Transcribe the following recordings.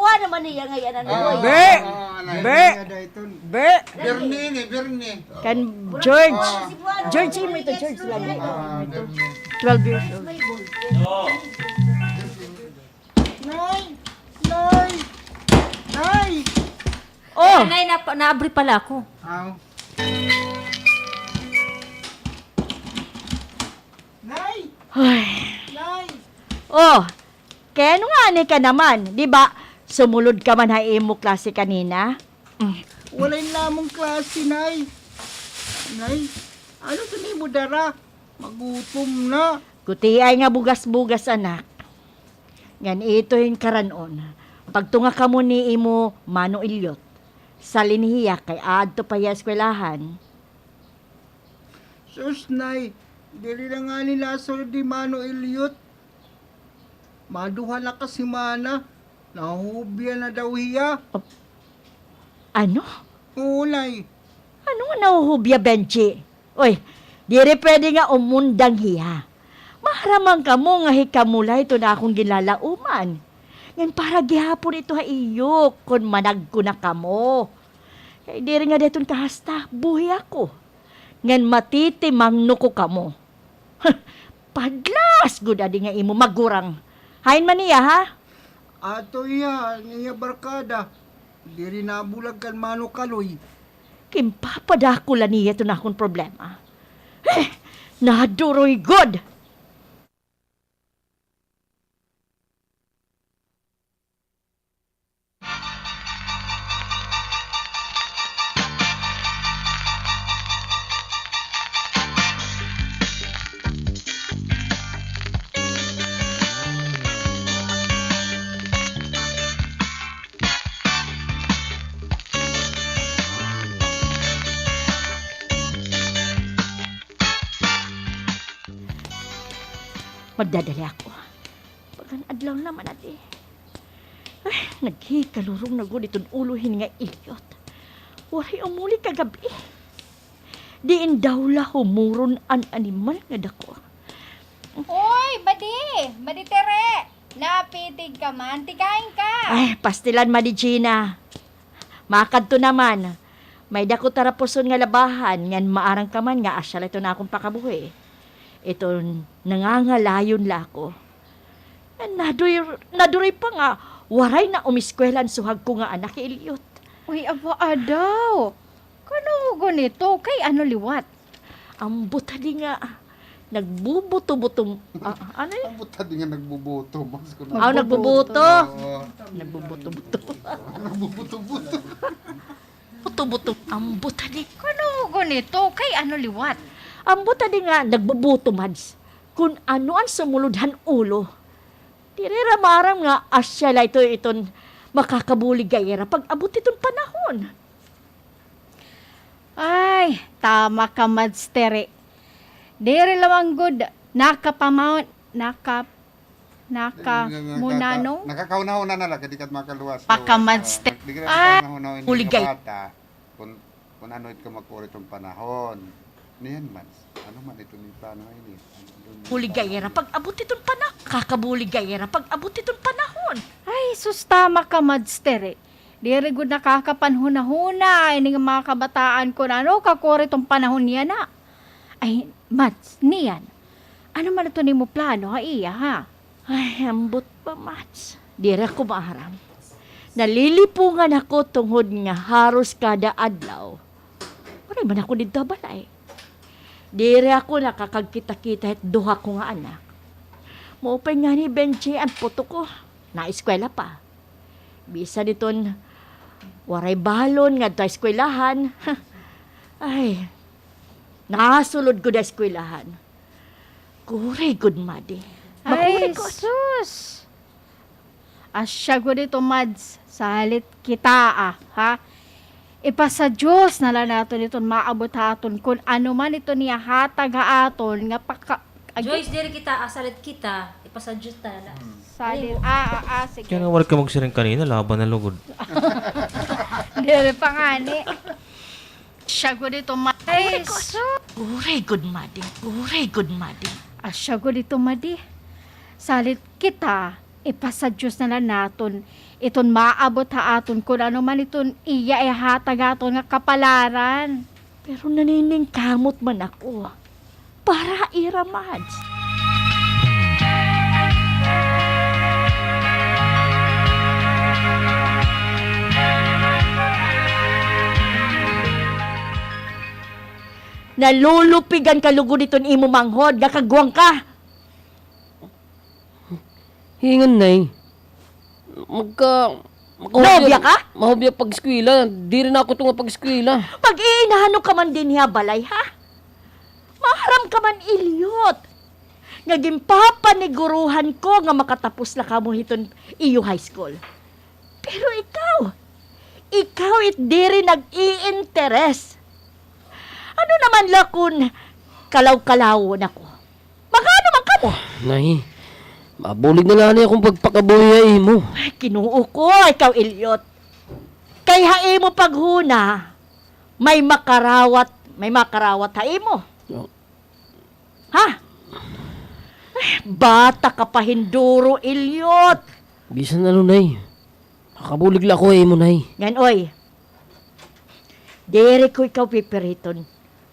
Kuha naman niya ngayon ano. Be! Be! Be! Bernie. Kan George. George, mo ito, George lagi. 12 years old. Nay! Oh! Nay, naabri pala ako. Nay! Ay. Nay! Oh, kaya ano nga ni ka naman, di ba? Sumulod ka man ha imo klase kanina. Walay lamang klase, Nay. Nay, ano to ni mo dara? Magutom na. Kuti ay nga bugas-bugas anak. Ngan ito yung karanon. Pagtunga ka mo ni imo Mano Ilyot. Sa linhiya kay adto pa ya eskwelahan. Sus, Nay. Dili na nga nila di Mano Ilyot. Maduha na kasi mana. Nahubya na daw hiya. Ano? Oo, Nay. Ano nga nahuhubya, Benchi? Oy, diri pwede nga umundang hiya. Maharamang ka mo nga hikamula ito na akong gilalauman. Yan para gihapon ito ha iyo, kung manag ko na kamo. Kaya diri nga deton kahasta, buhi ako. Ngan matitimang nuko kamo. Padlas, gud adi nga imo magurang. Hain man niya, ha? Ato iya, niya barkada. Diri na bulag kan Mano Kaloy. Kimpapadako la niya ito na akong problema. Naduroy good! Magdadali ako. Pagkan adlaw naman ati. Ay, naghikalurong na gud itong uluhin nga ilyot. Wari umuli kagabi. Diin daw la humuron an animal nga dako. Uy, Badi Tere! Napitig ka man, tikain ka! Ay, pastilan ma di Gina. Makadto naman. May dako tarapuson nga labahan, ngan maarang ka man nga asyal ito na akong pakabuhi. Ito, nangangalayon la ako. Naduray pa nga, waray na umiskwelan suhag ko nga anak Ilyot. Uy, aba daw! Kano ganito? Kay ano liwat? Ang butali nga, nagbubuto-buto. Ano yun? Ang buta din nga nagbubuto. Mas ko Ah, nagbubuto. Oo. Nagbubuto-buto. Nagbubuto-buto. Buto-buto. Ang butali. Kano ganito? Kay ano liwat? Ang butali nga, nagbubuto, mads. Kung ano ang sumuludhan ulo. Tirira maram nga, asya la ito iton makakabulig gayera pag abot itong panahon. Ay, tama ka, Mads Tere. Dere lamang good. Munano? Nakakauna-una na lang, kadi kat makaluwas. Pakamads te- Di ka Ah, nakakauna-una huligay. bata. Kung ano ito magkurit yung panahon. Niyan man. Ano man ito ni panahon ini? Bulig gayera pag abot itong panahon. Kakabulig gayera pag abot itong panahon. Ay, sus tama ka, Mads Tere. Dere good nakakapanhuna-huna. Ini nga mga kabataan ko na ano, kakore tong panahon niya na. Ay, Mads, niyan. Ano man ito ni mo plano, ha, iya, ha? Ay, ambot pa, Mats. Dira ko maaram. Nalilipungan ako tungod nga haros kada adlaw. Wala man ako dito balay. Diri ako nakakagkita-kita at duha ko nga anak. Maupay nga ni Benji ang puto ko. Na-eskwela pa. Bisa diton waray balon nga ta eskwelahan. Ay, nasulod ko da eskwelahan. Kuray good madi. Ay, Makuray ko. sus! Asya ko dito, Mads. Salit kita, ha? Ipasa Diyos na lang nato dito maabot haton kung ano man ito niya hatag haaton nga Joyce, diri kita, asalit kita. Ipasadyos tala. salit. Sige. Kaya nga wala ka magsiring kanina, laban na lugod. Dere pa nga ni. Asya ko dito, Mads. Ay, sus! Kuray good madi. Kuray good madi. Asya ko dito, Madi. Salit kita, ipasa Diyos na lang naton. Iton maabot ha aton kung ano man iton iya hatag aton nga kapalaran. Pero naniningkamot man ako. Para ira, Mads. Nalulupigan ka lugo nito ni imo manghod, nakagwang ka. Hingan, Nay. Nobya ka? Mahobya pag-eskwela. Di rin ako tunga pag-eskwela. Pag iinahano ka man din niya balay, ha? Maharam ka man ilyot. Ngaging papaniguruhan ko nga makatapos na ka mo hiton iyo high school. Pero ikaw it di rin nag-i-interes. Ano naman la kung kalaw-kalaw na ko? Magano man ka mo? Nay, mabulig na lang niya akong pagpakabuhay mo. Ay, kinuo ko, ikaw ilyot. Kay hae mo paghuna, may makarawat hae mo. Oh. Ha? Ay, bata ka pa hinduro, ilyot. Bisan na Nay. Makabulig lang ako mo, Nay. Yan, oy. Dere ko ikaw pipiriton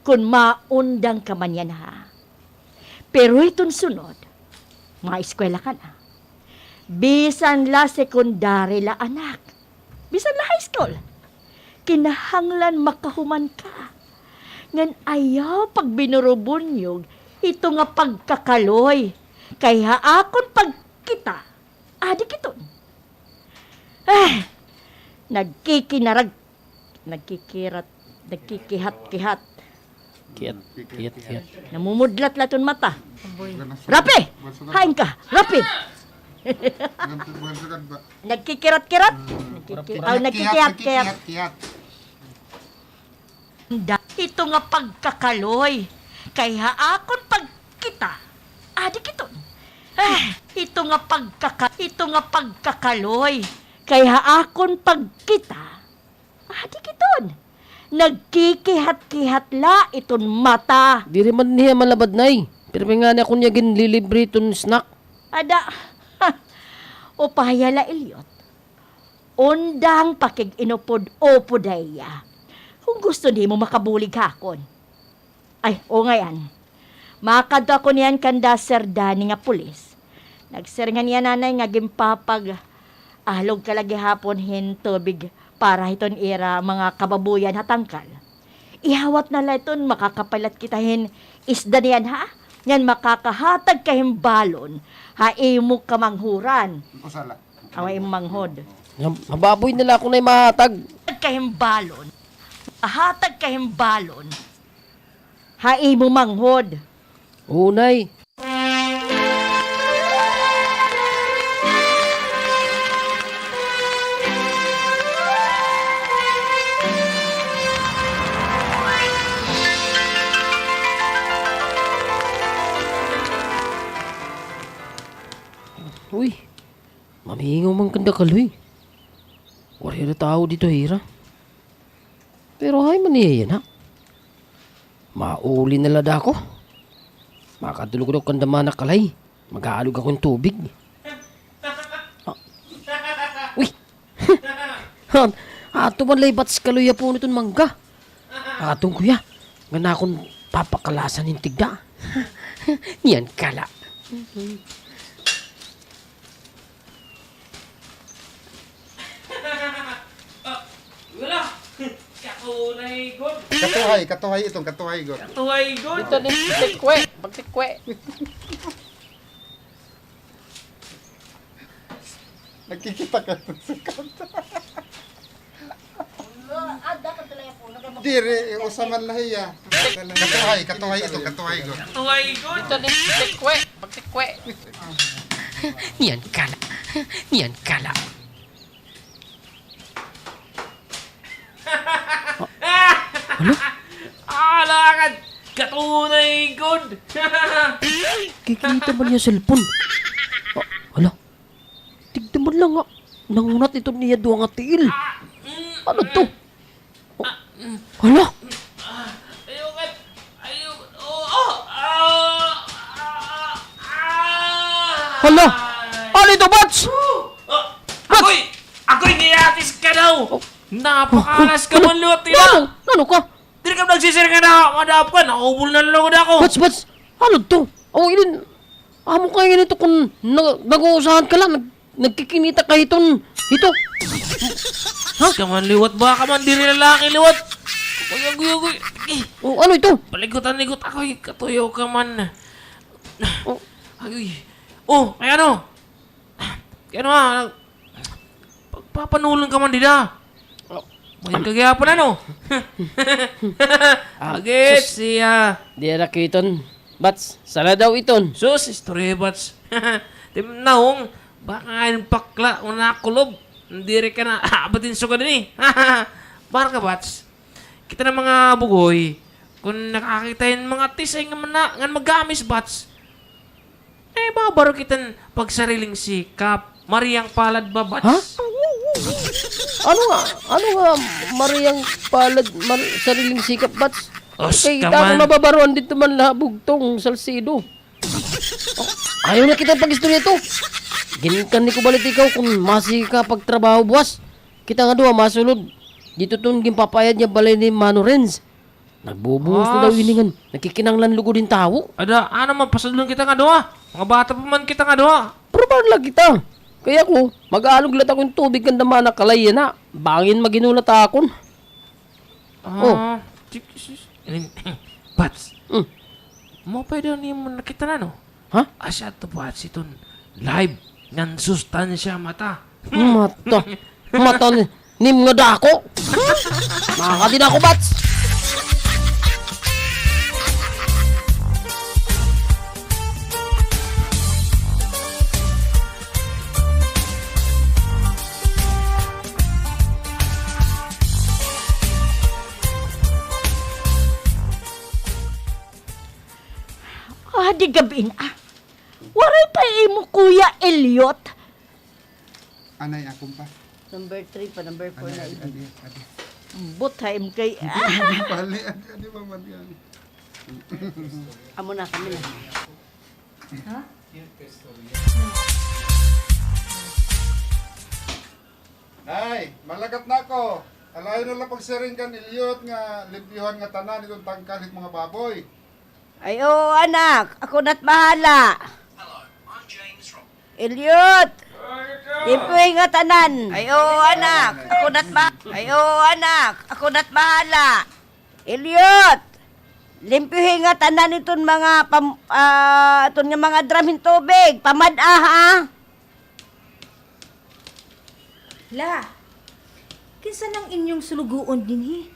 kung maundang ka man yan, ha? Pero iton sunod, mga eskwela ka na. Bisan la sekundary la anak. Bisan la high school. Kinahanglan makahuman ka. Ngan ayaw pag binurubunyog, ito nga pagkakaloy. Kaya akon pagkita, adik iton. Nagkikihat-kihat. Kiyat. Namumudlat laton mata. Aboy. Rapi! Hain ka! Rapi! Nagkikirat-kirat? Nagkikihat-kihat. Ito nga pagkakaloy. Kaya akon pagkita, adik iton. Ito nga pagkakaloy. Kaya akon pagkita, adik iton. Nagkikihat-kihat la iton mata. Di rin man niya malabad, Nay. Pero may nga na ako niya ginlilibre iton snack. Ada, o pahayala ilyot. Undang pakig inupod o pudaya. Kung gusto di mo makabulig hakon. Ay, o ngayon. Makado ako niyan kanda serdani nga pulis. Nagser nga niya nanay nga gimpapag ahlog kalagi hapon hin tubig para hiton ira mga kababuyan hatangkal. Ihawat na la iton makakapalat kitahin isda niyan, ha? Yan makakahatag kahimbalon, haimo ka manghuran. Usala. Away mo manghod. Mababoy nila ako na mahatag. Kahimbalon. Hatag kahimbalon. Haimo manghod. Oo, Nay. Uy, mamihingaw mang kanda kaloy. Wari na tao dito, Hira. Pero hay man niya yan, ha? Mauli na lada ako. Makatulog daw kanda mana kalay. Mag-aalog akong tubig. Ah. Uy! Ato man lay bats kaluya po nitong mangga. Atong kuya, nga na akong papakalasan yung tigda. Yan kala. Wala! Katunay god! Katuhay itong katuhay god. Katuhay god! Ito din, pagtikwe. Pagtikwe. Nagkikita ka sa kanta. Dire, usaman lahiya. Katuhay itong katuhay god. Katuhay god! Ito din, pagtikwe. Pagtikwe. Yan kala. Yan kala. Alakad! Katunay god! Kikita ba niya cellphone? Hala. Tignan mo lang nga. Nangunat ito niya doon nga tiil. Ano to? Hala. Ayukat! Hala. ano ito, Bats? Ako'y niyatis ka daw! Napakalas ka man luwat Ano? nila! Ano ka? Dili ka nagsisir ka na, madap ka, nakubul na lang ako! Bats, ano to? Oh, ilin, amo kayo ganito kung nag-uusahan ka lang, nagkikinita ka ito. Ka man liwat ba ka man, dili lalaki liwat! Agoy! Oh, ano ito? Paligutan-ligot ako'y katuyo ka man. Oh. Agoy! Oh, kaya ano? Kaya ano ha? Pagpapanulong ka man dida. May kagyapan ano? Agit siya. Di rakiton. Bats, sala daw iton. Sus, istorya bats. Timnahong, baka yung pakla, unakulob. Hindi rin ka na, abatin so ka din eh. Barang ka bats. Kita ng mga bugoy, kung nakakita yung mga tisay nga magamis bats, eh babaro kita pagsariling sikap. Mariang palad ba bats? Ha? Ano nga, Mariang palad, sariling sikap, Bats? Os Kay ka kita man. mababaruan dito man labog tong salsido. Oh, ayaw na kita pag-istorya to. Ginkan ni ko balit ikaw kung masi ka pagtrabaho, buwas. Kita nga doon, masulod. Dito tong gimpapayad niya balay ni Mano Renz. Nagbubuhos na daw iningan. Nakikinanglan lugo din tao. Ada, ano man, pasadulong kita nga doha. Mga bata pa man kita nga doha. Probar lang kita. Kaya ko, mag-aalog lat akong tubig kan naman na kalay na. Bangin maginulat akon. Ah, Bats, Mm. mo pwede niyo mo nakita na no? Ha? Asya to Bats iton. Live. Ngan sustansya mata. Mata ni mga dako. Makakatin ako, Bats. Di gabi na. Waray pa imo Kuya Elliot. Anay akong pa. Number 3 pa, number 4 na ito. Adi. Buthaim kay... Pali, adi ba man yan? Amo na kami na. Nay, malagat na ako. Alayo na lang pagsiring kan ilyot nga limpyuhan nga tanan itong tangkalit mga baboy. Ay, oo, anak. Ako na't bahala. Elliot! Limpoy nga tanan. Ay, oo, anak. Ako na't bahala. Elliot! Limpoy nga tanan itong mga itong nga mga dramin tubig. Pamad-ah, ha? La, kinsa nang inyong suluguon dinhi?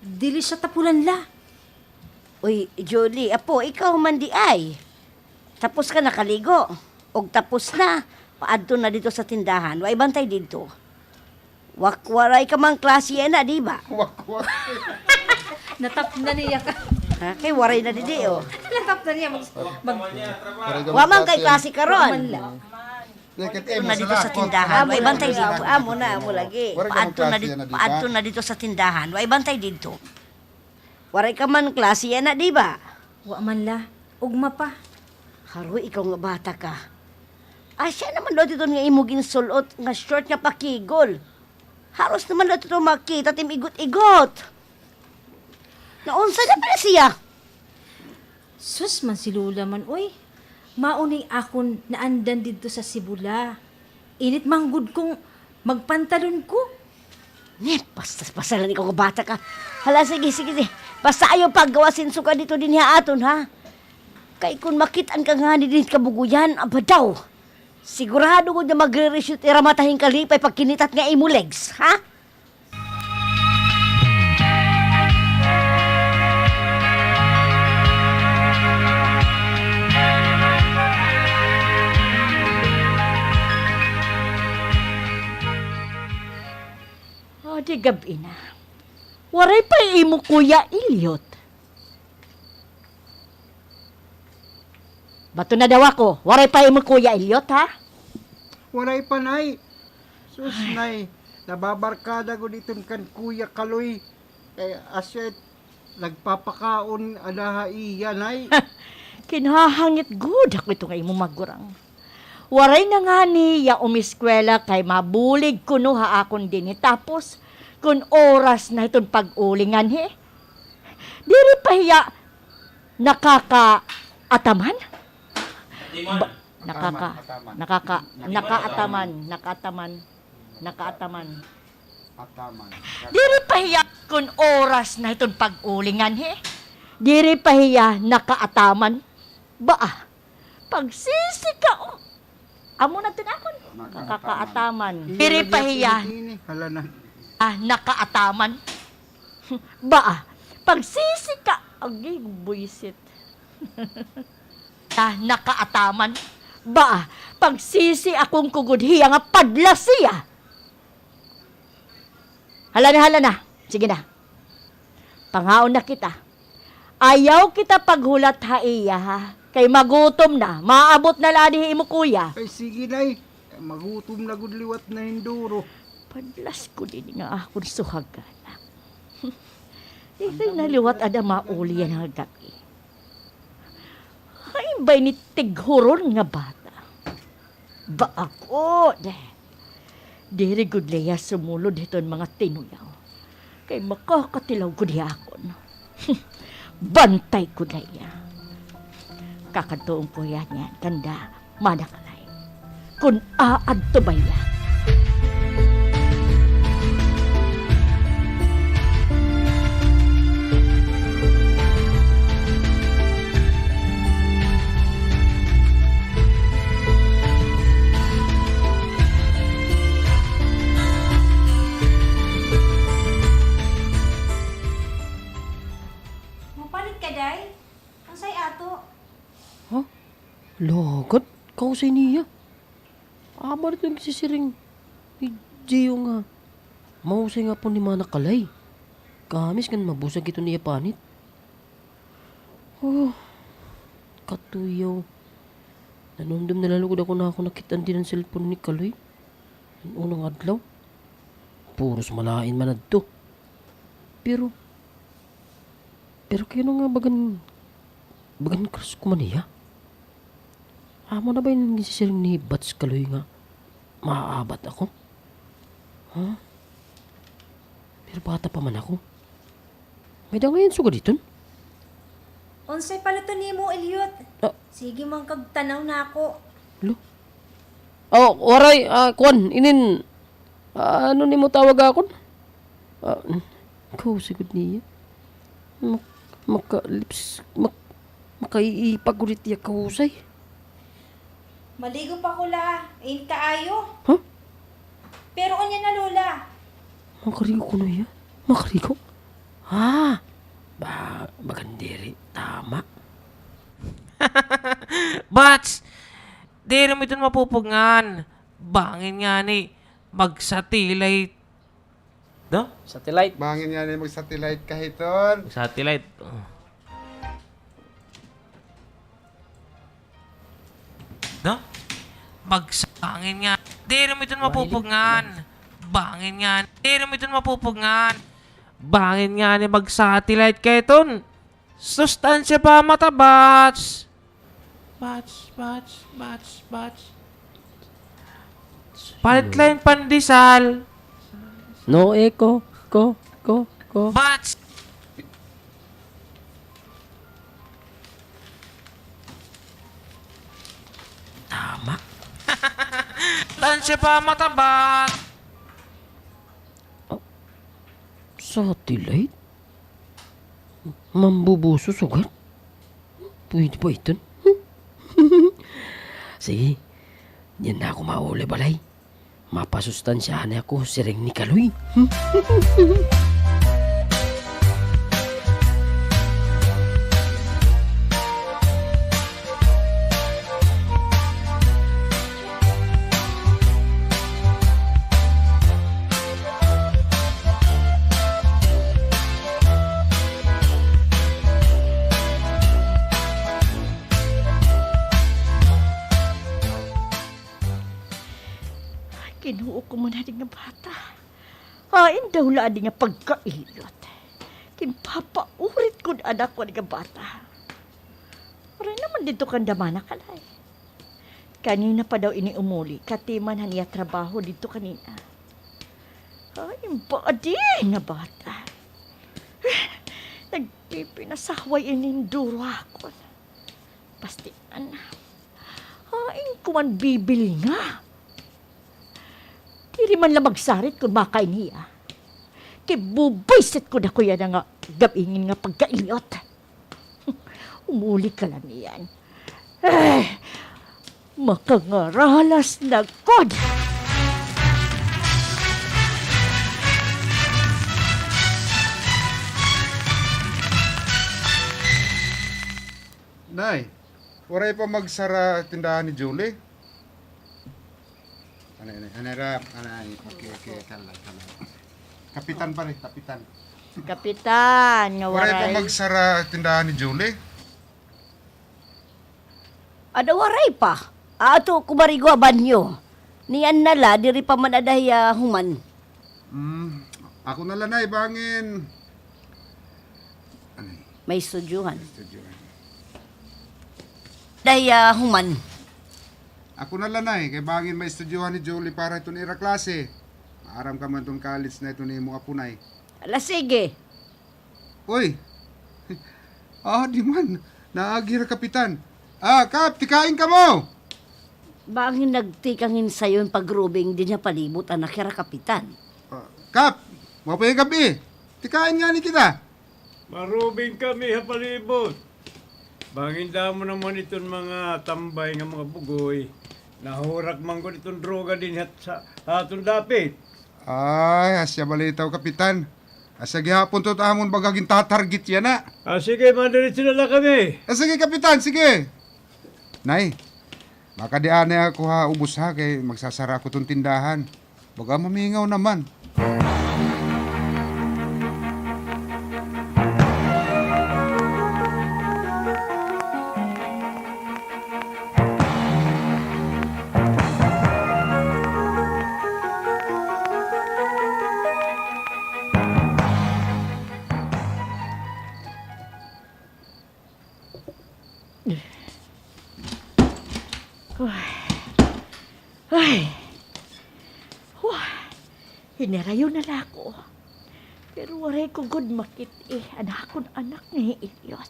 Dili siya tapulan la. Uy, Julie, apo, ikaw man di ay. Tapos ka nakaligo. Og tapos na. Paadto na dito sa tindahan. Way bantay dito. Wakwaray ka mang klase yan na, di ba? Wak. Natap na niya ka. Ha? Kay waray na didi, oh. Natap na niya Waman kay klase ka ron. manla. Paadto na dito sa tindahan. Way bantay dito. Amo lagi. Paadto na dito sa tindahan. Way bantay dito. Waray ka man klase yan na, di ba? Wa man la. Ugma pa. Haroy, ikaw nga bata ka. Asya naman lo dito nga imugin sulot nga short nga pakigol. Haros naman lo dito makita tim igot-igot. Naunsa na pala siya? Sus man si Lula man, oy. Maunay akon naandan dito sa Sibula. Init manggod kong magpantalon ko. Pasalan ikaw nga bata ka. Hala, sige. Basta ayaw paggawasin suka dito din aton, ha? Kay kung makitaan ka nga din kabuguyan, aba daw. Sigurado ko na magre-reshoot iramatahin kalipay pag kinitat nga imo legs, ha? Di gabi na. Waray pa imo Kuya Elliot. Bato na daw ako. Waray pa imo Kuya Elliot, ha? Waray pa, nay. Sus, nay. Nababarkada ko dito kan Kuya Kaloy. Kaya asyet, nagpapakaon alaha iya, nay. Kinahangit good ako ito nga imo magurang. Waray na nga niya umiskwela kay mabulig kuno ha akon din tapos kun oras na iton pag-ulingan he. Diri pa hiya nakakaataman? Nakaataman. Ataman. Diri pa hiya kun oras na iton pag-ulingan he. Diri pa hiya nakaataman. Ba, pagsisi ka amo na tinakon. Nakakaataman. Diri pa hiya Hala na. nakaataman. Ba, pagsisi ka agi buisit. Nakaataman. Ba, pagsisi akong kugudhiya nga padlasiya. Hala na. Sige na. Pangaon na kita. Ayaw kita paghulat ha iya ha. Kay magutom na. Maabot na lani imo kuya. Ay sige nay. Magutom na gud liwat na hinduro. Padlas ko din nga akong suhagana. Di rin naliwat ada mauli yan ang gabi. Ay ba'y ni tighuron nga bata. Ba ako, Diri gud leya sumulod hiton mga tinuyaw. Kay makakatilaw ko di akon. Bantay ko leya. Kakatuong po yan kanda manakalay. Kung aad to ba yan? Mapalit ka, day? Ang say ato. Lagat, kausay niya. Aba rin yung sisiring. Ni Gio nga. Mausay nga po ni Manakalay. Kamis kan mabusag ito niya panit. Oh, katuyaw. Nanundom na lalugod ako na ako nakitaan din ang cellphone ni Kaloy. Ang unang adlaw. Puros malain manad to. Pero kayo nga bagan crush ko man niya. Amo na ba yung gisisiring ni Bats Kaloy nga maaabat ako? Ha? Pero bata pa man ako. May da ngayon suga dito? Unsay palato nimo, Elliot? Ah. Sige man kag tanaw na ako. Oh, waray, kuwan, inin, ano ni mo tawag akon? Ikaw, sigod niya. Makaiipagulit niya kahusay. Maligo pa ko la. Ain't kaayo. Huh? Pero unya na lola. Makarigo ko na iya. Makarigo? Bagandiri. Tama. Bats! Di naman ito mapupugngan. Bangin nga ni. Mag-satellite. No? Satellite. Bangin nga na mag-satellite kahiton. Satellite. No? Bangin nga. Di naman ito mapupugngan. Bangin nga. Di naman ito mapupugngan. Bangin nga ni mag-satellite kahiton. Sustansya pa mata, Bats. Bats. Palit pandesal. No echo. Ko. Bats. Tama. Tansya pa mata, Bats. Satellite? Mambubuso sugat? Pwede ba ito? Sige, yan na ako mauli balay. Mapasustansyahan ako si Ring ni Kaloy. Kinuo ko muna di nga bata. Hain daw la di nga pagkailot. Kinpapaurit ko na anak ko di nga bata. Pero naman dito kang damana kalay. Kanina pa daw ini umuli. Katiman niya trabaho dito kanina. Ay, badi nga bata. Nagpipinasahway ininduro ako. Pastian. Ay, kuman bibil nga. Diri man lang magsarit kung makain niya. Kibubisit ko na kuya na nga gabingin nga pagkaiyot. Umuli ka lang yan. Ay, makangaralas na kod. Nay, waray pa magsara tindahan ni Julie. Rap. Okay, kala. Kapitan pa rin, kapitan. Kapitan, nga Waray pa waray. magsara tindahan ni Julie. Ada waray pa. Ato kumarigo banyo. Niyan nala, diri pa man adaya human. Ako na lang, Nay, bangin. May studyuhan. Daya human. Ako na lang, Nay, kay bangin may estudyuhan ni Julie para ito nira klase. Maaram ka man tong college na ito ni mga punay. Ala sige. Uy! Di man. Naagira, kapitan. Kap, tikain ka mo! Bangin nagtikangin sayon pag-rubing din niya palibot ang nakira kapitan. Kap, mapay gabi. Tikain nga ni kita. Marubing kami hapalibot. Bangin damo naman itong mga tambay ng mga bugoy. Nahurak man ko itong droga din sa atong dapit. Ay, asya balitaw, kapitan. Asa gihapon to amon bagaging tatarget yan na. Sige, mandiritso na lang kami. Sige, kapitan, sige. Nay, makadiaan na ako ha, ubos ha, kay magsasara ko tong tindahan. Baga mamingaw naman. Ay, hinerayo na lang ako. Pero waray ko good makit anakon anak ni idiot.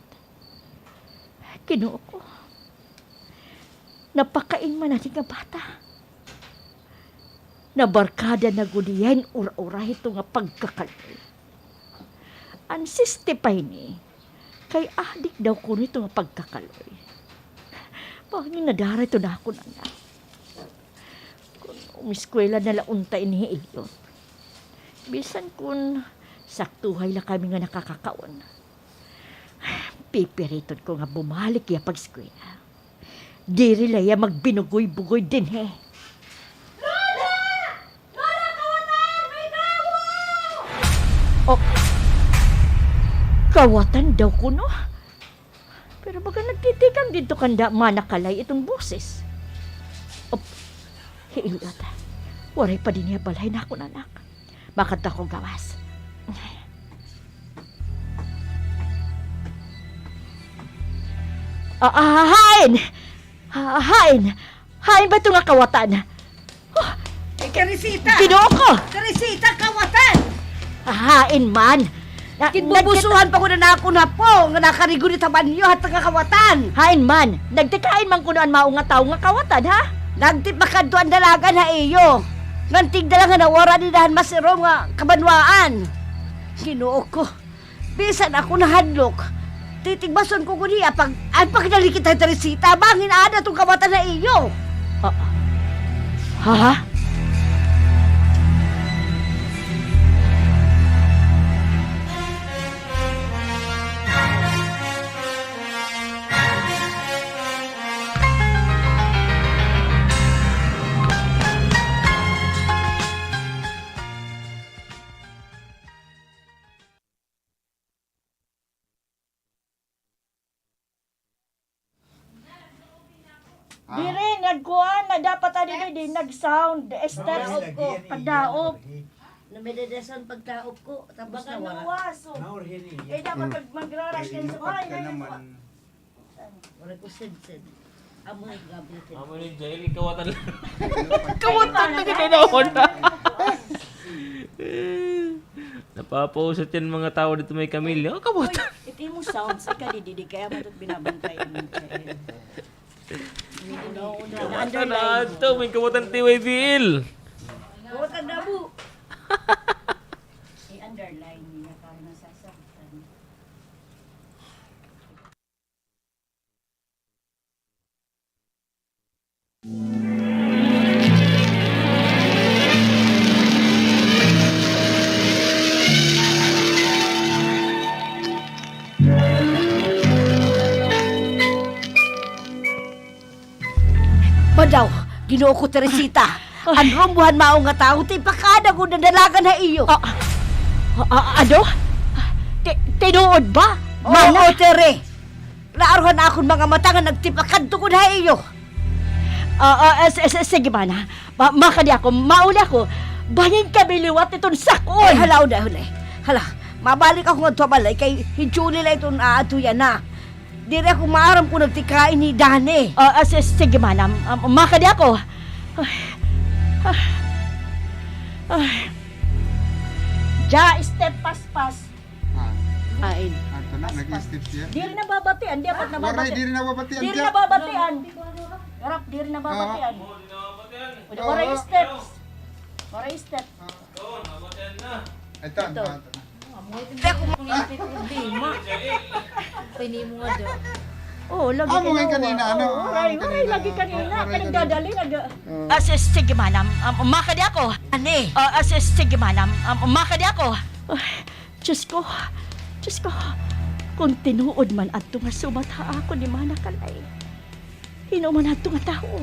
Kinuo ko. Napakain man natin nga bata. Nabarkada na gudiyan ura-ura ito nga pagkakaloy. Ansiste pa ini, kay adik daw ko nito nga pagkakaloy. Pangin nadara ito na ako anak. Umiskwela na launtay ni idiot. Bisan kun saktuhay lang kami nga nakakakaon. Pipiriton ko nga bumalik ya pag-skwela. Diri laya magbinugoy-bugoy din he. Lola! Lola, kawatan! May kawo! Oh, kawatan daw ko no? Pero baga nagtitikan dito kanda manakalay itong boses. Oh, hiilot. Waray pa din niya balay na ako anak. Bakit ako gawas? Hain! Hain ba ito nga kawatan? Oh, Karisita! Ginoo ko! Karisita, kawatan! Hain man! Kinbubusuhan pa ko na ako na po, nga nakarigo ni tabanyo at kawatan. Hain man! Nagtikain man kunoan mao nga tao nga kawatan, ha? Nagtip makadto ang dalaga na iyo. Ngantig dala nga nawara ni dahan masiro nga kabanwaan. Ginoo ko. Bisan ako nahadlok. Titigbason ko guniya pag nalikit ay Teresita, bangin ada tong kawatan na iyo. Ha? Dire nagkuhan na dapat ani din nag-sound step ko padaop. Namidedesan pagtaop ko, tapos Baka nawara. nawaso. Eh dapat magraras kan sa bahay. Wala ko sid-sid. Amoy gabi. Amo ni Jail, kawatan lang. Kawatan na ginanaon na. Napapausat yan mga tao dito may kamilya. Oh, kawatan. Iti mo sound sa kalididi kaya mo ito't binabantay mo. Kawatan na ito. May kawatan TYBL. Huwag na po. I-underline niya para nasasaktan. Badaw, ginoo ko Teresita. Ang rumbuhan mao nga tao, ti pakada ko nadalagan na iyo. Ano? Tinuod ba? Oo, Tere. Laaruhan akong mga mata nga nagtipakad ko na iyo. Sige ba na? Makadi ako, mauli ako. Bangin kami liwat itong sakon. Ay, halaw na, huli. Hala, mabalik ako nga tuwabalay kay hijuli lang itong aatuyan na. Di rin ako maaram kung nagtikain ni Dane. Sige ba na? Makadi ako. Ja, step pas. Ay, Ato na, nag-step siya. Di rin nababatian, di apat Waray, nababatian. di rin nababatian Di rin siya. nababatian. Garap, di rin nababatian. Waray steps. Waray step. Ito, ito. Problema. Pwede mo nga daw. Oh, lagi Amo ngayon kanina, ano? Waray, lagi kanina. Waray Kanang kanina. dadali. Sige manam, makadi ako. ane. Sige manam, makadi ako. Diyos ko. Kung tinuod man at nga sumata ako ni Manakalay. Hinuman at nga tao.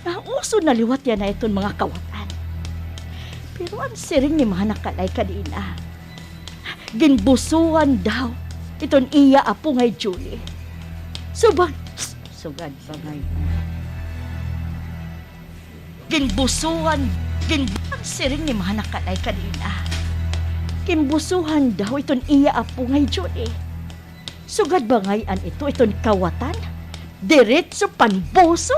Nauso na liwat yan na itong mga kawatan. Pero ang siring ni Manakalay kanina. Ginbusuan daw. Itong iya apo ngay Julie. Sugad pa ngay. Ginbusuan. Ang siring ni Manakalay kanina. Kimbusuhan daw iton iya apo ngay Julie. Sugad ba ngayon ito iton kawatan? Diretso panbuso?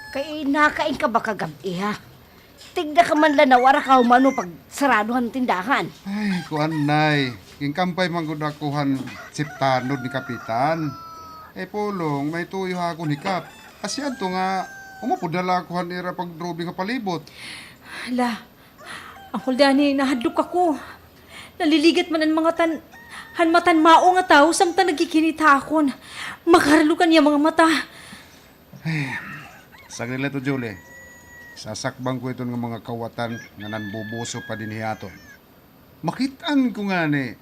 Kay nakain ka ba kagabi ha? Tigda ka man lang na wara ka humano pag saraduhan tindahan. Ay, kuan nay. King kampay manggod akuhan siptanod ni kapitan. Pulong, may tuyo ako ni Kap. Asyan to nga, umapudala akuhan ira pagdrobi nga palibot. Hala, Uncle Danny, nahadlok ako. Naliligat man ang mga hanmatan mao nga tao samtang nagkikinita akon. Makaralukan niya mga mata. Sagrila to, Julie. Sasakbang ko ito ng mga kawatan nga nanbubuso pa din hiyaton. Makitaan ko nga ni.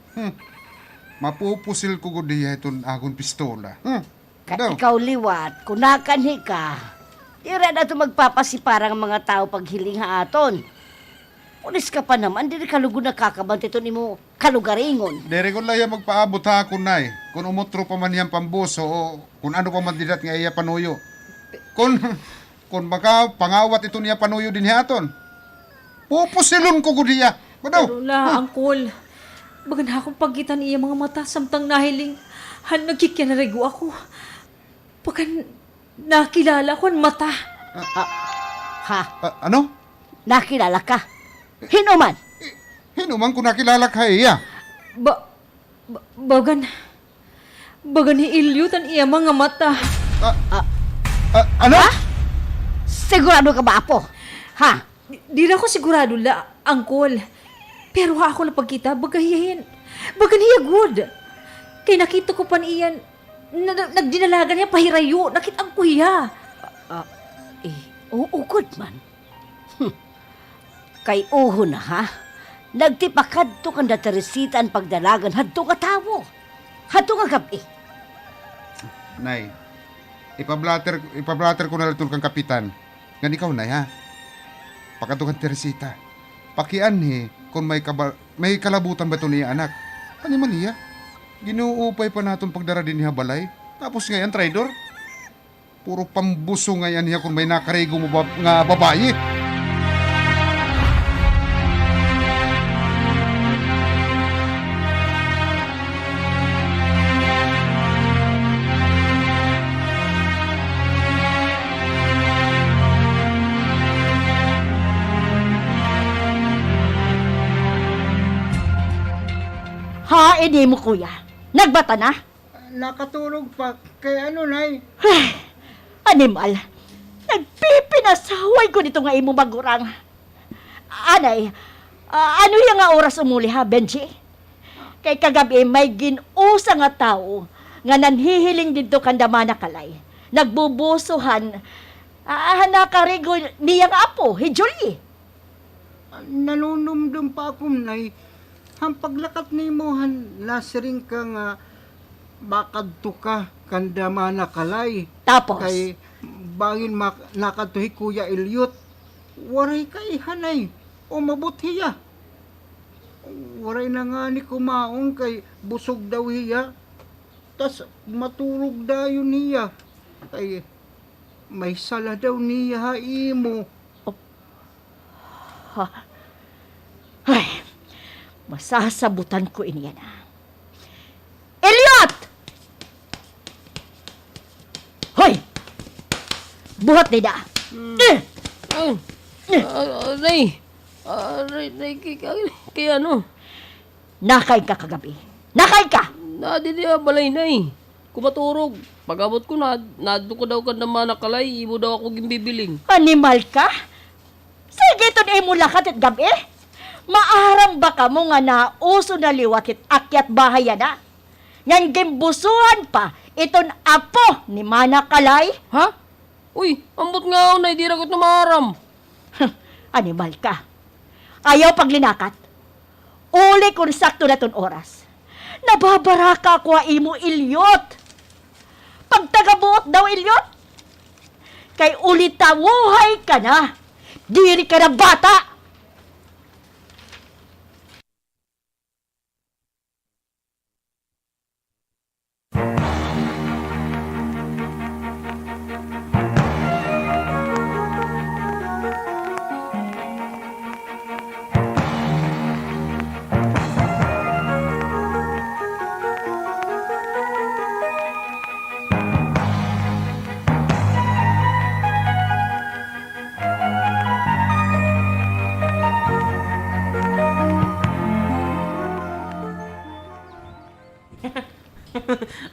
Mapupusil ko gudiya itong akong pistola. Daw. Ikaw liwat, kunakanhi ka. Ira na ito magpapasipara ng mga tao paghiling haaton. Pulis ka pa naman, di ka lugo nakakabant ito ni mo kalugaringon. Dere ko lang magpaabot ha ako, nay. Kung umutro pa man yan pambuso o kung ano pa man didat nga iya panuyo. Kung baka pangawat ito niya panuyo din hiaton. Pupusilon ko gudiya. Badaw. Pero la, Uncle, bagan akong pagkitan iya mga mata samtang nahiling nagkikinarigo ako. Bagan nakilala ko ang mata. Ha? Ano? Nakilala ka? Hinuman? Hinuman ko nakilala ka iya. Bagan ni Ilyot ang iya mga mata. Ano? Sigurado ka ba, Apo? Ha? Di na ako sigurado la, Uncle. Pero ako na pagkita, bagahiyahin. Baganiya good. Kaya nakita ko pa niyan, nagdinalagan niya pahirayo. Nakitang ko hiya. Oo, good man. Kay uho na, ha? Nagtipakad to kang Teresita ang pagdalagan. Hadto ka tawo. Hadto ka gabi. Nay, ipablatter ko na lang kang kapitan. Nga ikaw, nay, ha? Pakatukan Teresita. Pakian kung may kalabutan ba ito niya anak. Ano man niya? Ginuupay pa naton pagdara din niya balay. Tapos ngayon, traidor. Puro pambuso ngayon niya kung may nakarigo mo nga babae. Ha, edi mo kuya. Nagbata na? Nakatulog pa. Kay ano, Nay? Animal. Nagpipinasaway ko dito nga imo magurang. Anay, ano yung nga oras umuli ha, Benji? Kay kagabi may ginusa nga tao nga nanhihiling dito kandamana kalay. Nagbubusuhan. Nakarigo niya nga apo, Julie. Nanunumdum pa ako, Nay. Ang paglakat ni mo, nasiring ka nga bakadto ka kandama na kalay. Tapos, Kay bangin nakadtuhi Kuya Eliot. Waray kay hanay. O mabuti hiya. Waray na nga ni kumaon kay busog daw hiya. Tas matulog dayon niya. Kay may sala daw niya imo. ay, masasabutan ko iniya na. Elliot! Hoy! Buhat ni da. Nay, nay, kay ano? Nakay ka kagabi. Nakay ka! Nadidi balay, nay. Kumaturog. Pag-abot ko, nadto ko daw ka naman nakalay, imo daw ako gimbibiling. Animal ka? Sige, ito na mo lakat at gabi. Maaram ba ka mo nga na uso na liwat at akyat bahaya na? Ngan gimbusuhan pa iton apo ni Mana Kalay? Ha? Uy, ambot nga ako, nay, di ragot na maaram. Animal ka. Ayaw paglinakat. Uli kung sakto na ton oras. Nababara ka ko imo Ilyot. Pagtagabuot daw Ilyot. Kay uli tawuhay ka na. Diri ka na bata.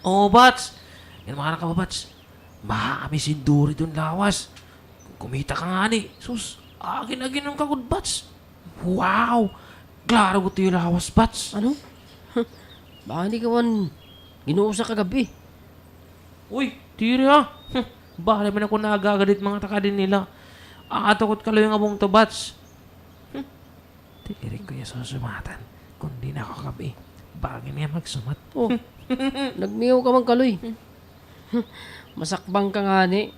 Oh, Bats. Yan mga nakababats. Baka kami sinduri doon lawas. Kumita ka nga ni. Sus, agin-agin ang kagod, Bats. Wow! Klaro ko tayo lawas, Bats. Ano? Baka hindi ka man ginuusa kagabi. Uy, tiri ha. Baka naman ako nagagalit mga takadin nila. Akatakot ka lang yung abong to, Bats. Tiri ko yung susumatan. Kung di na ako kabi, bagay niya magsumat. Oh, nagniyaw ka man kaloy. Masakbang ka nga ni.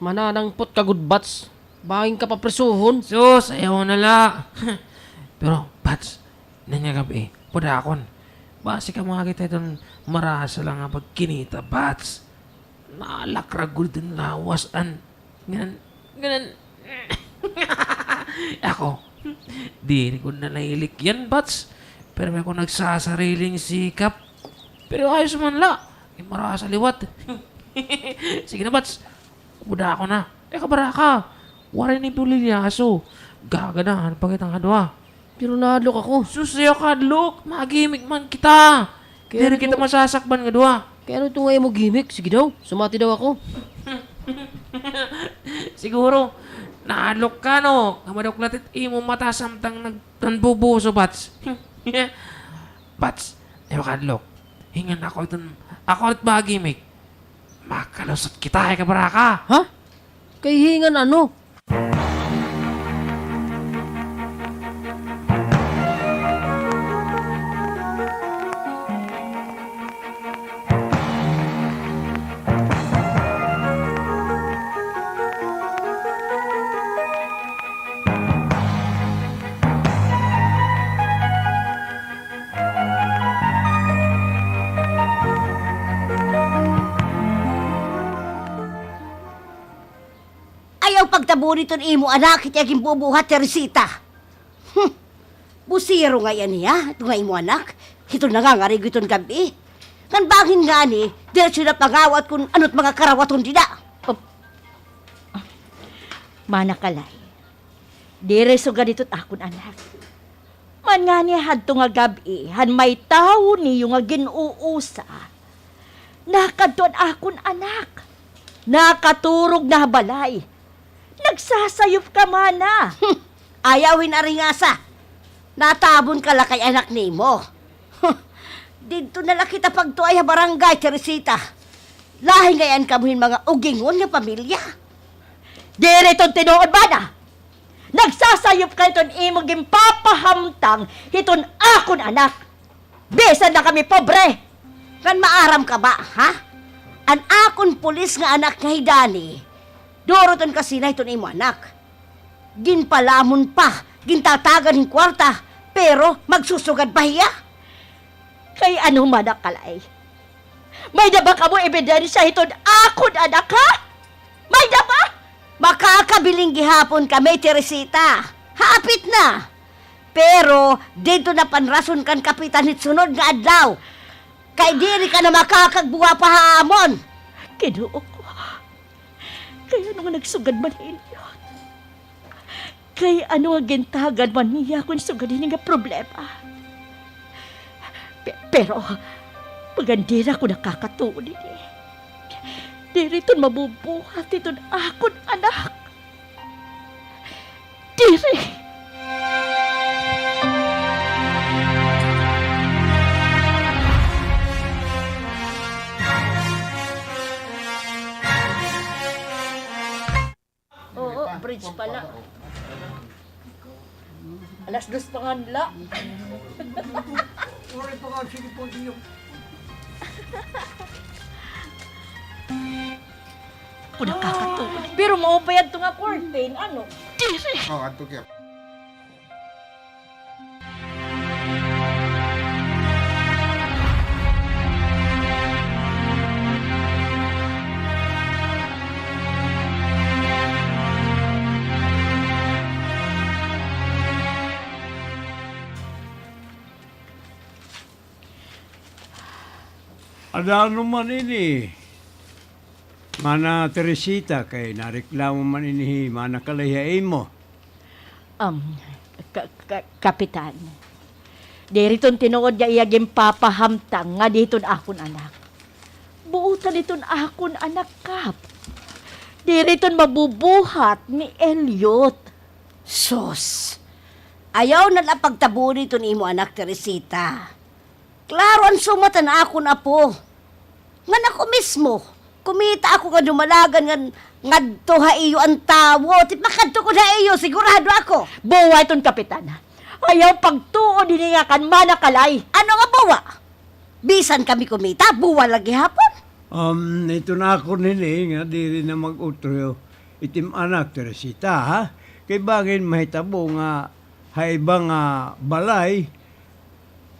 Mananangpot ka good bats. Bangin ka pa presuhon. Sus, ayaw na la. Pero, Bats, nanyagab pudakon. Basi ka mga kita itong marasa lang nga pagkinita, Bats. Nalakragul din lawasan. Ganan. Ako, di ko na nailik yan, Bats. Pero may ako nagsasariling sikap. Pero ayos man la. Marasa liwat. Sige na, Bats. Pudakon na. Kabara ka. Waray ni Pulilyaso. Gaganahan pa kitang kadwa. Pero nahadlok ako. Susayo kadlok. Magimik man kita. Kaya rin kita masasakban nga dua. Kaya ano itong mo gimmick? Sige daw, sumati daw ako. Siguro, nahadlok ka no. Kamadok latit imo mata samtang nagbubuso, Bats. Bats, ewa kadlok. Hingan ako itong, ako ulit magimik. Makalusot kita, kabaraka. Ha? Kay hingan ano? mahitabo niton imo anak iti aging bubuhat Teresita. Busiro nga yan niya, ito nga imo anak. Ito nangangarig iton gabi. Kan bangin nga ni, diretso na pangawat kung ano't mga karawaton dida. Manakalay. Dire so ganito't akon anak. Man nga niya hadto nga gabi, han may tao niyo nga ginuusa. Nakadton akon anak. Nakaturog na balay. Nagsasayop ka mana. Ayawin aringasa. Natabon ka la kay anak nimo. Dito na lang kita pagtuay ha barangay, Teresita. Lahi ngayon kamuhin mga ugingon nga pamilya. Dire itong tinuod ba na? Nagsasayop ka iton imong gimpapahamtang hiton akon anak. Besan na kami pobre. Kan maaram ka ba, ha? An akon pulis nga anak nga hidani. Doroton kasi na iton imo anak. Ginpalamon pa, gintatagan ng kwarta, pero magsusugad pa hiya. Kay ano manakalay? May daba ka mo ebidensya hiton akon anak ha? May daba? Makakabiling gihapon kami, Teresita. Hapit na. Pero, dito na panrason kan kapitan hit sunod nga adlaw. Kay diri ka na makakagbuwa pa haamon. Kinuo ko. Kaya ano nga nagsugad man inyo? Kay ano nga gintagan man niya kung sugadin nga problema? Pero, pagandira ko nakakatuon din eh. Diri ton mabubuhat iton akon anak. Diri. Oo, bridge pala. Alas dos panganla. Oray pa nga, sige po ninyo. Ako nakakatuon. Pero maupayad to nga curtain, ano? Diri. Oh, adto kaya. Ano man ini? Mana Teresita kay nareklamo man ini mana kalahiyain mo. Kapitan. Diriton tinuod niya iyaging papahamtang nga diton akon anak. Buutan diton akon anak kap. Diriton mabubuhat ni Elliot. Sus! Ayaw na lang pagtabo nito ni imo anak, Teresita. Klaro ang sumatan ako na po. Nga ako mismo. Kumita ako nga dumalagan nga toha iyo ang tawo. Tipakadto ko na iyo, sigurado ako. Buwa iton kapitan. Ayaw pagtuon din nga kan manakalay. Ano nga bawa? Bisan kami kumita, buwa lagi hapon. Ito na ako nili nga diri na mag-utro itim anak Teresita ha. Kay bagay mahitabo nga haiba nga balay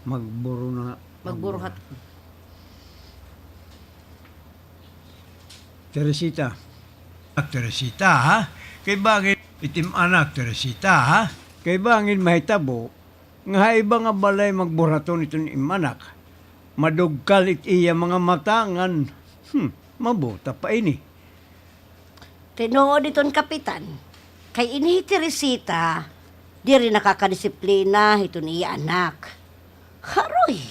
magburo na Magburuhat. Teresita. Teresita ha. Kay bagay itim anak Teresita ha. Kay bangin mahitabo nga haiba nga balay magburaton iton imanak. Madugkal it iya mga matangan. Mabuta pa ini. Tinuod iton kapitan. Kay ini Teresita, di rin nakakadisiplina ito niya anak. Haroy,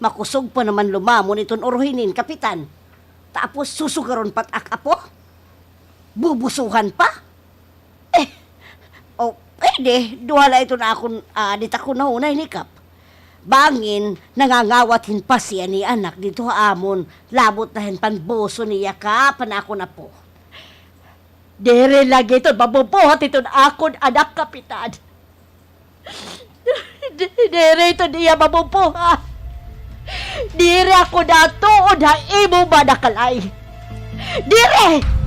makusog pa naman lumamon iton uruhinin, kapitan. Tapos susugaron pat akapo? Bubusuhan pa? Pwede, duhala ito na akong dita ko na unay ni Kap. Bangin, nangangawatin pa siya ni anak dito amon, labot na hen panboso niya ka, panako na po. Dere lagi ito, mabubuhat ito akon anak kapitan. Dere ito niya mabubuhat. Dire ako na tuod ha imo manakalay. Dire!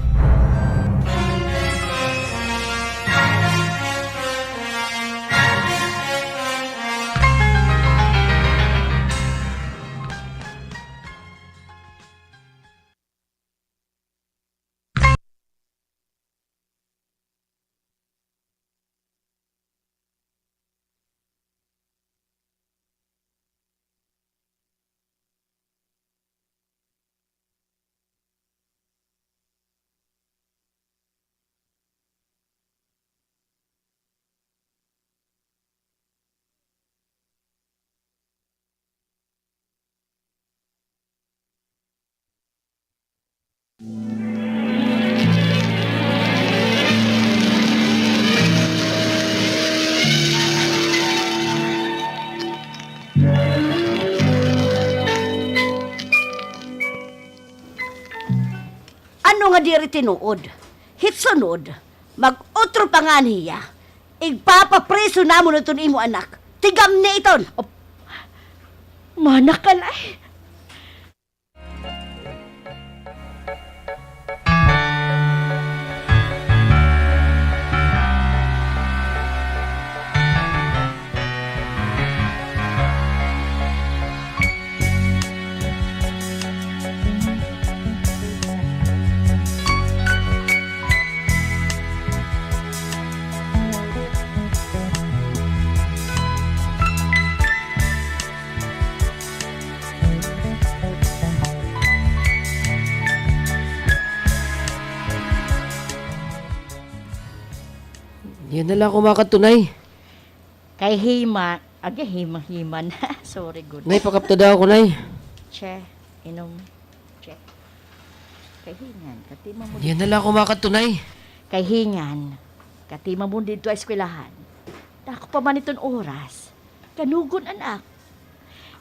Ngano nga diri tinuod? Hitsunod, mag-utro pa nga niya. Igpapapreso namo na itong imo anak. Tigam ni iton. Manakalay. Yan na lang ako makatunay. Kay Hima. Hima-hima na. Sorry, good. Nay, pakapta daw ako, nay. Che, inom. Che. Kay Hingan, katima mo Yan na lang ako makatunay. Kay Hingan, katima mo dito ay eskwelahan. Dako pa man itong oras. Kanugon anak.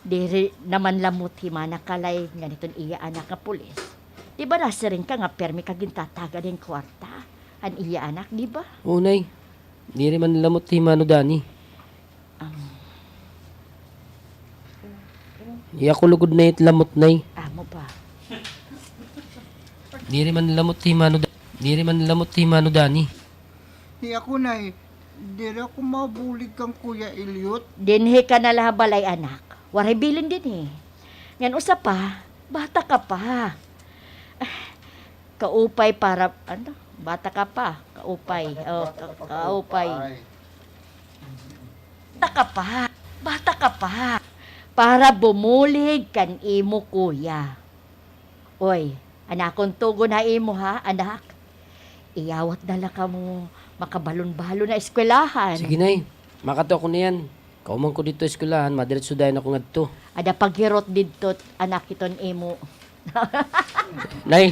Diri naman lamot hima nakalay nga niton iya anak nga pulis. Di ba nasiring ka nga permi kagintataga ng kwarta? An iya anak, di ba? Oo, nay. Di rin man lamot si Mano Dani. Di ako lugod na lamot, nay. Amo pa. Di rin man lamot si Mano Dani. Di rin man lamot si Mano Dani. Ako na diri ako mabulig kang Kuya Elliot. Dinhi ka na labalay anak. Waray bilin din eh. Ngan usa pa, bata ka pa. Kaupay para, bata ka pa. Kaupay. Kaupay. Bata ka pa. Para bumulig kan imo kuya. Oy, anakon tugo na imo ha, anak. Iyawat na lang ka mo makabalon-balon na eskwelahan. Sige, nay. Makato ako na yan. Kauman ko dito eskwelahan, madiretso dahin ako ngadto. Ada paghirot didto anak iton imo. Nay,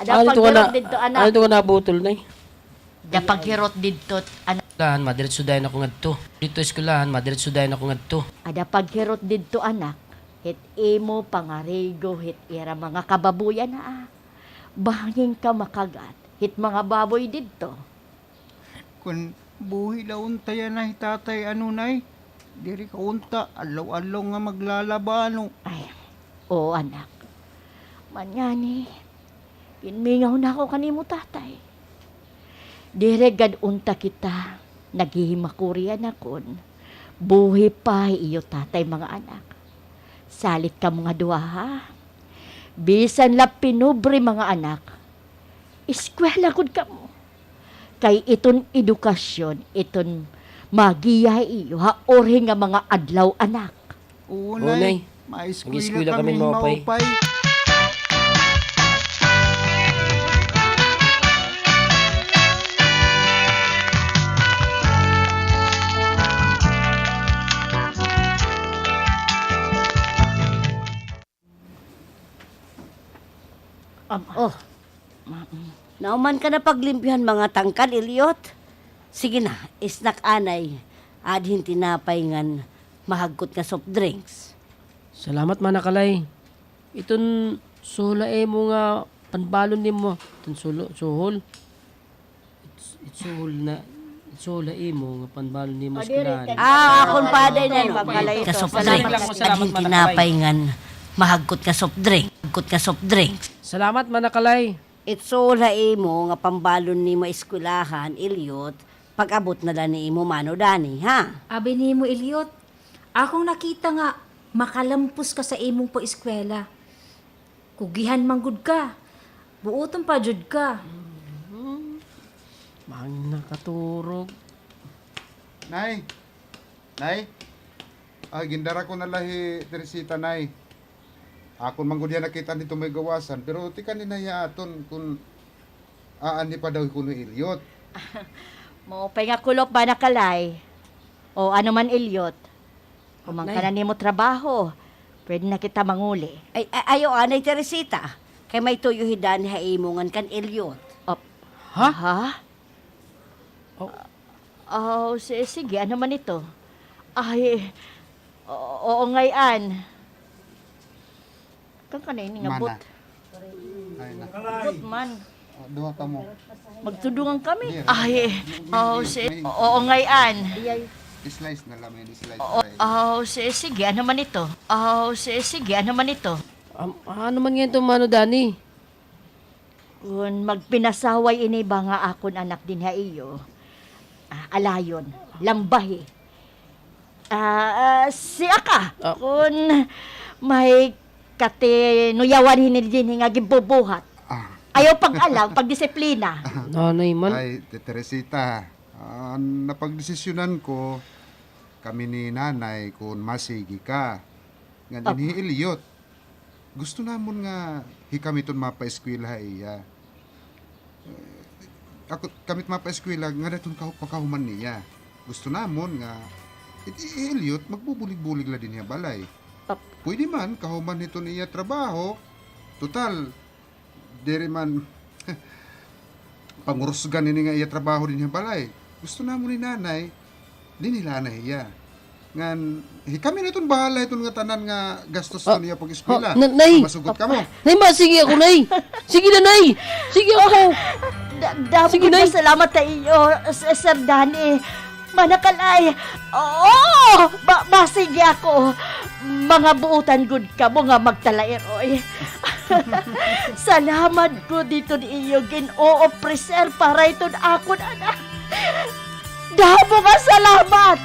Ada paghirot didto anak. ano ito ka nabutol, nay? Ada paghirot didto anak. Eskwelahan, madiretso dahin ako ngadto. Dito eskwelahan, madiretso dahin ako ngadto. Ada paghirot didto anak. Hit imo pangarigo hit ira mga kababuyan na. Banging ka makagat. Hit mga baboy didto. Kun buhi laon tayo na tatay ano nay. Diri ka unta, alaw-alaw nga maglalabano. Ay, oo anak. Manyani, pinmingaw na ako kanimo tatay. Diregad unta kita, naghihimakurian akon. Buhi pa iyo tatay mga anak. Salit ka mga duha ha. Bisan la pinubre mga anak. Eskwela gud ka mo. Kay iton edukasyon, iton magiyahay iyo ha ori nga mga adlaw anak. Oo, Oo, nay. nay. Maeskwela Mag-eskwela kami kami maupay. maupay. Oh, nauman ka na paglimpyhan mga tangkad, Elliot. Sige na, isnak anay. Adhin tinapay ngan mahagkot nga soft drinks. Salamat manakalay. Iton sula mo nga panbalon nimo. Iton suhol. Sula mo nga panbalon nimo eskwelahan. Akon pa day na no. Pagkalay Ka ito. soft Salamat drinks. lang, salamat, Adhin tinapay ngan mahagkot nga soft drink. Mahagkot nga soft drinks. Salamat manakalay. Itsola imo nga pambalon ni eskwelahan, Elliot, pag-abot na lang ni imo Mano Dani, ha? Abi ni mo, Elliot. Akong nakita nga, makalampos ka sa imong po eskwela. Kugihan manggod ka. Buoton pa jud ka. Mang nakaturog. Nay. Nay. Gindara ko na lahi Teresita, nay. Akon manggudya nakita dito may gawasan, pero ti kanina aton kung aani pa daw kuno Elliot. Mo pa nga kulop ba nakalay? O ano man Elliot? Kumang ka na nimo trabaho. Pwede na kita manguli. Ayo anay Teresita, kay may tuyo hidan ni haimongan kan Elliot. Ha? Ha? Oh, sige, ano man ito? Ay, oo ngayon. Kang kanay ni nga Mana. but. Ay na. But man. Duha ka mo. Magtudungan kami. Dire. Ay, oo ngayon. Slice na lang, slice. Sige, ano man ito? Sige, ano man ito? Ano man ngayon itong Mano Dani? Kung magpinasaway ini ba nga akon anak din ha iyo, alayon, lambahi. Siya ka, kung may katinuyawan hinidin nga gibubuhat. Ayaw pag-alam, pagdisiplina. Nanay man. Ay, Teresita, napagdesisyonan ko kami ni nanay kung masigi ka. Nga din hi Elliot. Gusto namon nga hikamiton mapa-eskwela iya. Ako kamit mapa-eskwela nga datun pakahuman niya. Gusto namon nga Elliot magbubulig-bulig la din niya balay. Pwede man kahuman nito niya trabaho. Total diri man pangurusgan ini nga iya trabaho din niya balay. Gusto namon ni nanay dinila na iya. Ngan kami na itong bahala itong nga tanan nga gastos ko niya pag-eskwela. Nay! Masugot ka mo. Nay, sige ako, Nay! Sige na, Nay! Sige ako! Damo Sige, ko Nay. na salamat sa iyo, Sir Danny. Manakalay. Oo! Basige ako. Mga buutan good ka mo nga magtalair, oy. Salamat ko dito ni iyo, Ginoo, preser para ito akon, anak. Damo ka salamat!